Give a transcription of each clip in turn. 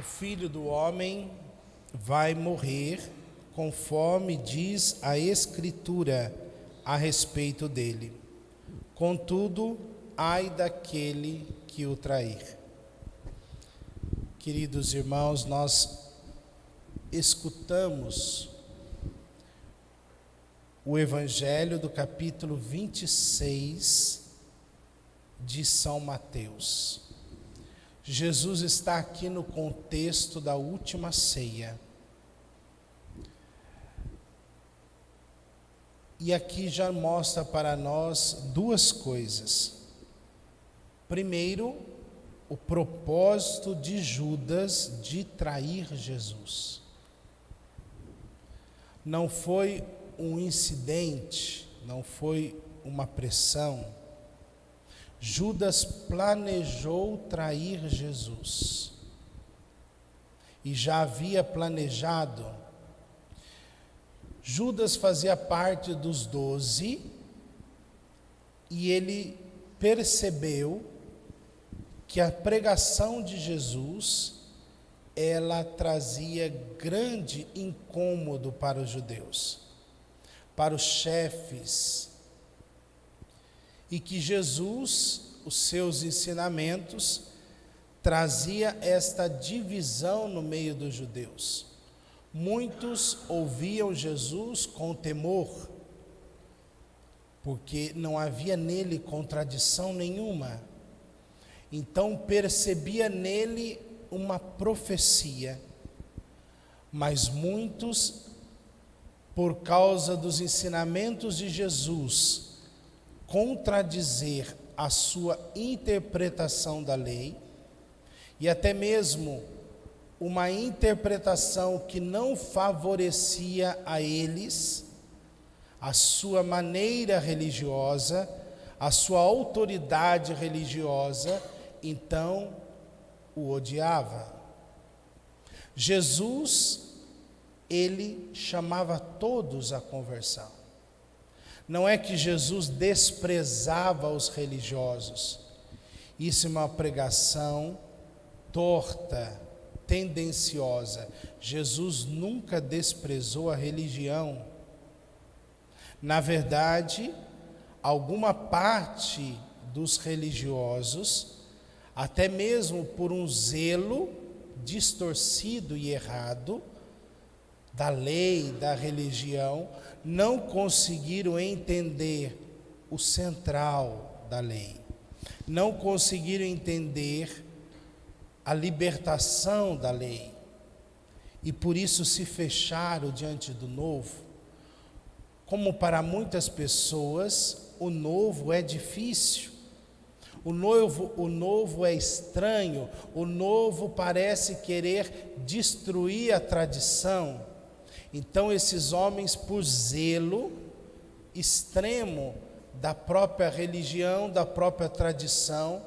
Filho do Homem vai morrer, conforme diz a Escritura a respeito dele. Contudo, ai daquele que o trair. Queridos irmãos, nós escutamos o Evangelho do capítulo 26 de São Mateus. Jesus está aqui no contexto da última ceia. E aqui já mostra para nós duas coisas. Primeiro, o propósito de Judas de trair Jesus. Não foi um incidente, não foi uma pressão. Judas planejou trair Jesus. E já havia planejado. Judas fazia parte dos 12 e ele percebeu que a pregação de Jesus, ela trazia grande incômodo para os judeus, para os chefes, e que Jesus, os seus ensinamentos, trazia esta divisão no meio dos judeus. Muitos ouviam Jesus com temor, porque não havia nele contradição nenhuma. Então percebia nele uma profecia. Mas muitos, por causa dos ensinamentos de Jesus, contradizer a sua interpretação da lei, e até mesmo uma interpretação que não favorecia a eles, a sua maneira religiosa, a sua autoridade religiosa, então o odiava. Jesus, ele chamava todos à conversão. Não é que Jesus desprezava os religiosos. Isso é uma pregação torta, tendenciosa. Jesus nunca desprezou a religião. Na verdade, alguma parte dos religiosos, até mesmo por um zelo distorcido e errado da lei, da religião, não conseguiram entender o central da lei, não conseguiram entender a libertação da lei, e por isso se fecharam diante do novo. Como para muitas pessoas, o novo é difícil, o novo é estranho, o novo parece querer destruir a tradição. Então esses homens, por zelo extremo da própria religião, da própria tradição,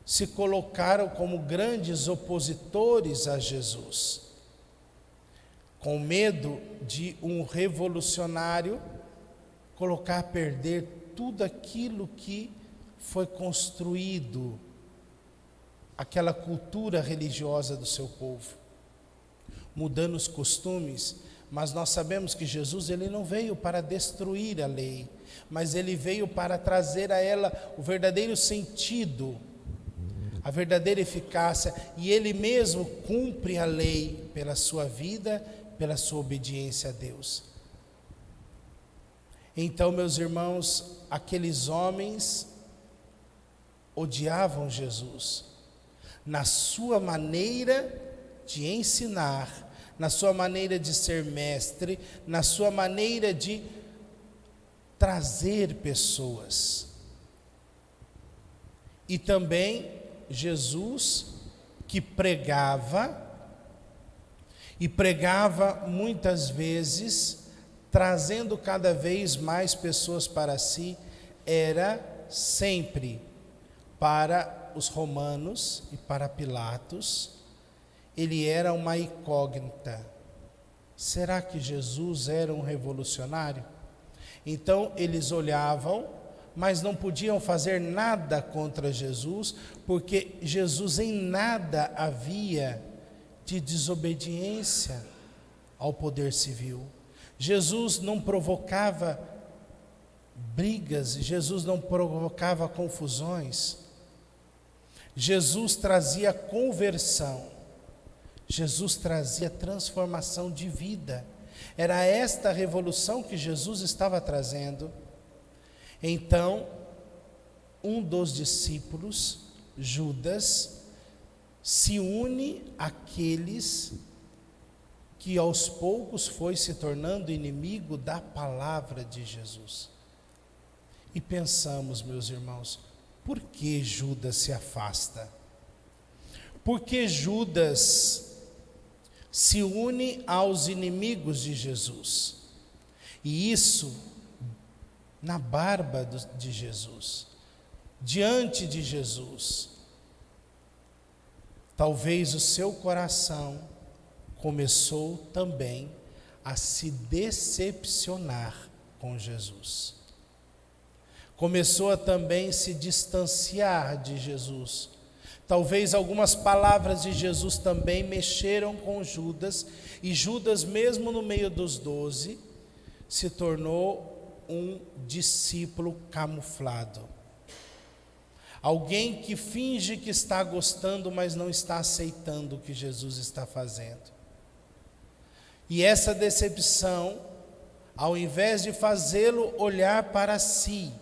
se colocaram como grandes opositores a Jesus, com medo de um revolucionário colocar a perder tudo aquilo que foi construído, aquela cultura religiosa do seu povo, mudando os costumes. Mas nós sabemos que Jesus, ele não veio para destruir a lei, mas ele veio para trazer a ela o verdadeiro sentido, a verdadeira eficácia, e ele mesmo cumpre a lei pela sua vida, pela sua obediência a Deus. Então, meus irmãos, aqueles homens odiavam Jesus na sua maneira de ensinar, na sua maneira de ser mestre, na sua maneira de trazer pessoas. E também Jesus, que pregava, e pregava muitas vezes, trazendo cada vez mais pessoas para si, era sempre para os romanos e para Pilatos. Ele era uma incógnita. Será que Jesus era um revolucionário? Então eles olhavam, mas não podiam fazer nada contra Jesus, porque Jesus em nada havia de desobediência ao poder civil. Jesus não provocava brigas, Jesus não provocava confusões. Jesus trazia conversão, Jesus trazia transformação de vida. Era esta a revolução que Jesus estava trazendo. Então, um dos discípulos, Judas, se une àqueles que aos poucos foi se tornando inimigo da palavra de Jesus. E pensamos, meus irmãos, por que Judas se afasta? Por que Judas se une aos inimigos de Jesus? E isso na barba de Jesus, diante de Jesus. Talvez o seu coração começou também a se decepcionar com Jesus. Começou a também se distanciar de Jesus. Talvez algumas palavras de Jesus também mexeram com Judas, e Judas, mesmo no meio dos 12, se tornou um discípulo camuflado. Alguém que finge que está gostando, mas não está aceitando o que Jesus está fazendo. E essa decepção, ao invés de fazê-lo olhar para si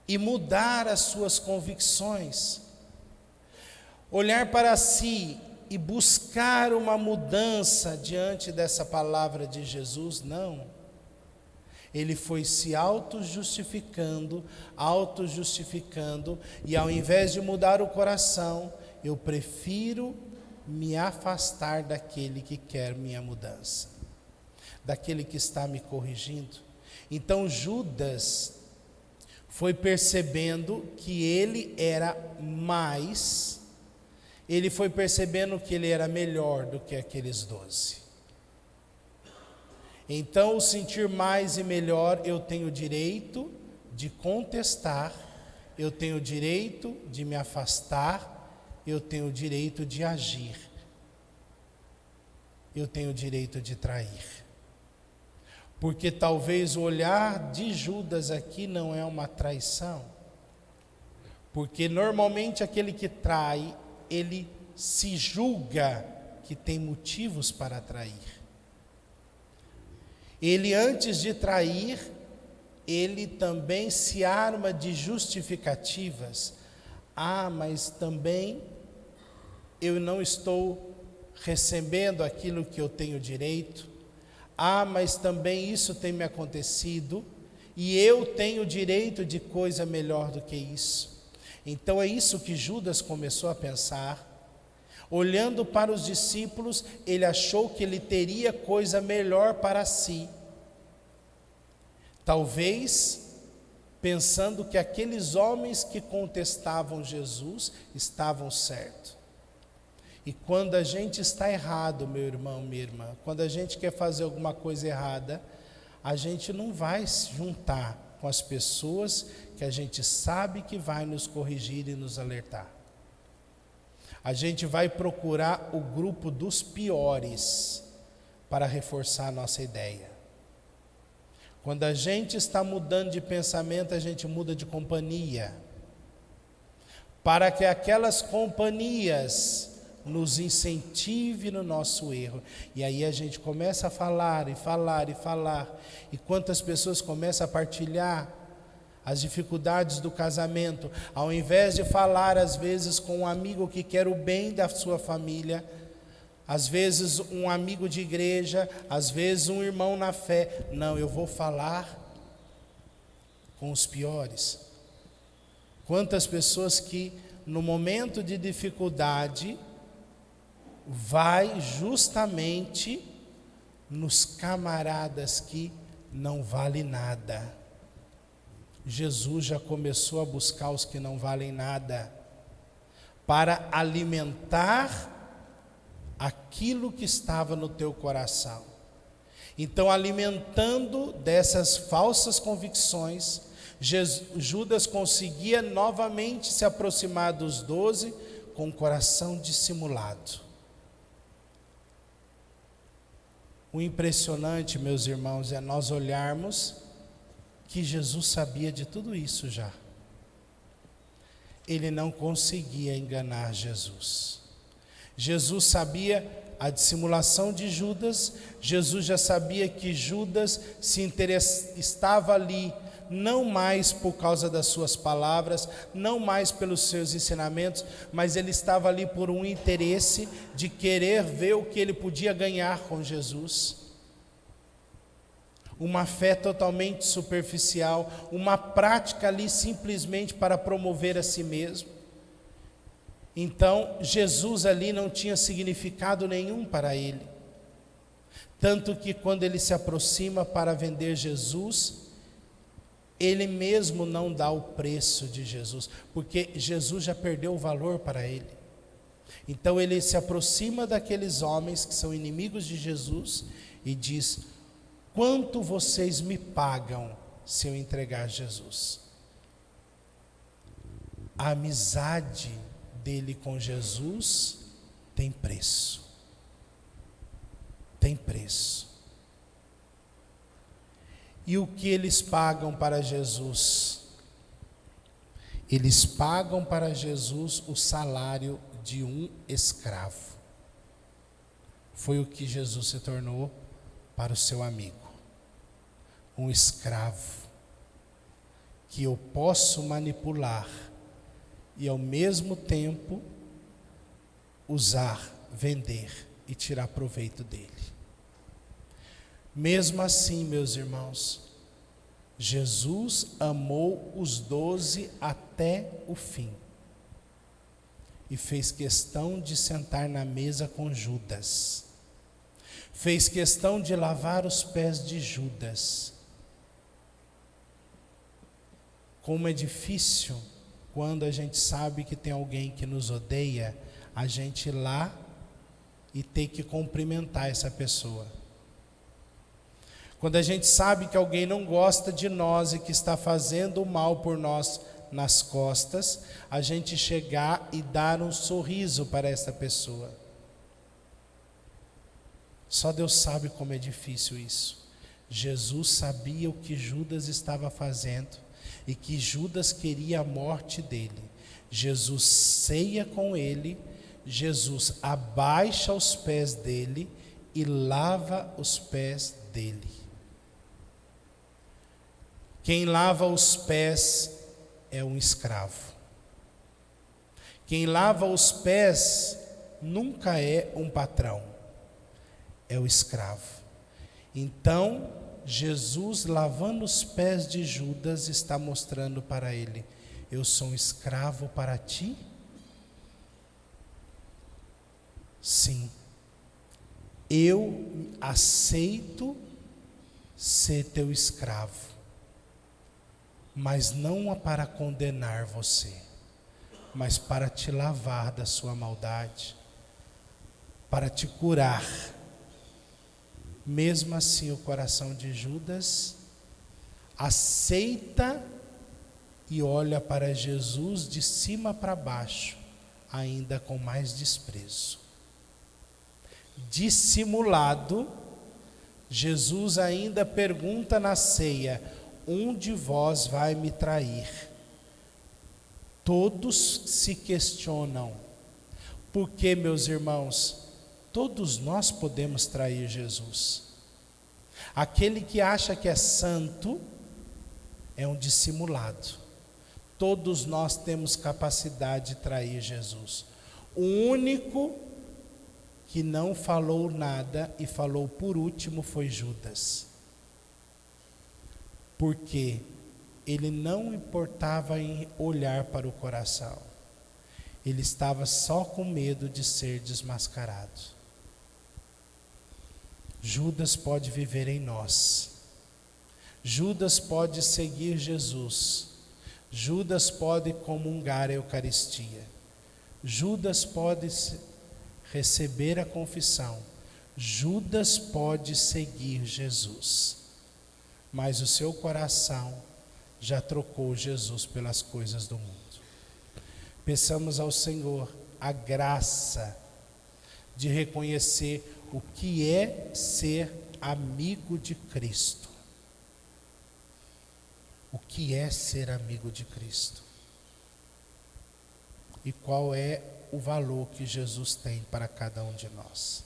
e mudar as suas convicções, olhar para si e buscar uma mudança diante dessa palavra de Jesus, não. Ele foi se auto-justificando, e ao invés de mudar o coração, eu prefiro me afastar daquele que quer minha mudança, daquele que está me corrigindo. Então Judas foi percebendo que ele era mais, ele foi percebendo que ele era melhor do que aqueles 12. Então, o sentir mais e melhor, eu tenho o direito de contestar, eu tenho o direito de me afastar, eu tenho o direito de agir, eu tenho o direito de trair. Porque talvez o olhar de Judas aqui não é uma traição, porque normalmente aquele que trai, ele se julga que tem motivos para trair. Ele, antes de trair, ele também se arma de justificativas. Mas também eu não estou recebendo aquilo que eu tenho direito. Mas também isso tem me acontecido, e eu tenho direito de coisa melhor do que isso. Então é isso que Judas começou a pensar. Olhando para os discípulos, ele achou que ele teria coisa melhor para si. Talvez pensando que aqueles homens que contestavam Jesus estavam certos. E quando a gente está errado, meu irmão, minha irmã, quando a gente quer fazer alguma coisa errada, a gente não vai se juntar com as pessoas que a gente sabe que vai nos corrigir e nos alertar. A gente vai procurar o grupo dos piores para reforçar a nossa ideia. Quando a gente está mudando de pensamento, a gente muda de companhia, para que aquelas companhias nos incentive no nosso erro. E aí a gente começa a falar, e quantas pessoas começam a partilhar as dificuldades do casamento, ao invés de falar às vezes com um amigo que quer o bem da sua família, às vezes um amigo de igreja, às vezes um irmão na fé. Não, eu vou falar com os piores. Quantas pessoas que no momento de dificuldade vai justamente nos camaradas que não valem nada. Jesus já começou a buscar os que não valem nada, para alimentar aquilo que estava no teu coração. Então, alimentando dessas falsas convicções, Judas conseguia novamente se aproximar dos 12 com o coração dissimulado. O impressionante, meus irmãos, é nós olharmos que Jesus sabia de tudo isso já. Ele não conseguia enganar Jesus. Jesus sabia a dissimulação de Judas. Jesus já sabia que Judas estava ali não mais por causa das suas palavras, não mais pelos seus ensinamentos, mas ele estava ali por um interesse de querer ver o que ele podia ganhar com Jesus. Uma fé totalmente superficial, uma prática ali simplesmente para promover a si mesmo. Então, Jesus ali não tinha significado nenhum para ele. Tanto que quando ele se aproxima para vender Jesus, ele mesmo não dá o preço de Jesus, porque Jesus já perdeu o valor para ele. Então ele se aproxima daqueles homens que são inimigos de Jesus e diz: quanto vocês me pagam se eu entregar Jesus? A amizade dele com Jesus tem preço. Tem preço. E o que eles pagam para Jesus? Eles pagam para Jesus o salário de um escravo. Foi o que Jesus se tornou para o seu amigo. Um escravo que eu posso manipular e ao mesmo tempo usar, vender e tirar proveito dele. Mesmo assim, meus irmãos, Jesus amou os 12 até o fim e fez questão de sentar na mesa com Judas, fez questão de lavar os pés de Judas. Como é difícil quando a gente sabe que tem alguém que nos odeia, a gente ir lá e ter que cumprimentar essa pessoa. Quando a gente sabe que alguém não gosta de nós e que está fazendo o mal por nós nas costas, a gente chegar e dar um sorriso para essa pessoa. Só Deus sabe como é difícil isso. Jesus sabia o que Judas estava fazendo e que Judas queria a morte dele. Jesus ceia com ele, Jesus abaixa os pés dele e lava os pés dele. Quem lava os pés é um escravo. Quem lava os pés nunca é um patrão, é o escravo. Então, Jesus, lavando os pés de Judas, está mostrando para ele: eu sou um escravo para ti? Sim, eu aceito ser teu escravo, mas não para condenar você, mas para te lavar da sua maldade, para te curar. Mesmo assim, o coração de Judas aceita e olha para Jesus de cima para baixo, ainda com mais desprezo. Dissimulado, Jesus ainda pergunta na ceia: um de vós vai me trair? Todos se questionam, porque, meus irmãos, todos nós podemos trair Jesus. Aquele que acha que é santo é um dissimulado. Todos nós temos capacidade de trair Jesus. O único que não falou nada e falou por último foi Judas. Porque ele não importava em olhar para o coração. Ele estava só com medo de ser desmascarado. Judas pode viver em nós. Judas pode seguir Jesus. Judas pode comungar a Eucaristia. Judas pode receber a confissão. Judas pode seguir Jesus. Mas o seu coração já trocou Jesus pelas coisas do mundo. Peçamos ao Senhor a graça de reconhecer o que é ser amigo de Cristo. O que é ser amigo de Cristo? E qual é o valor que Jesus tem para cada um de nós?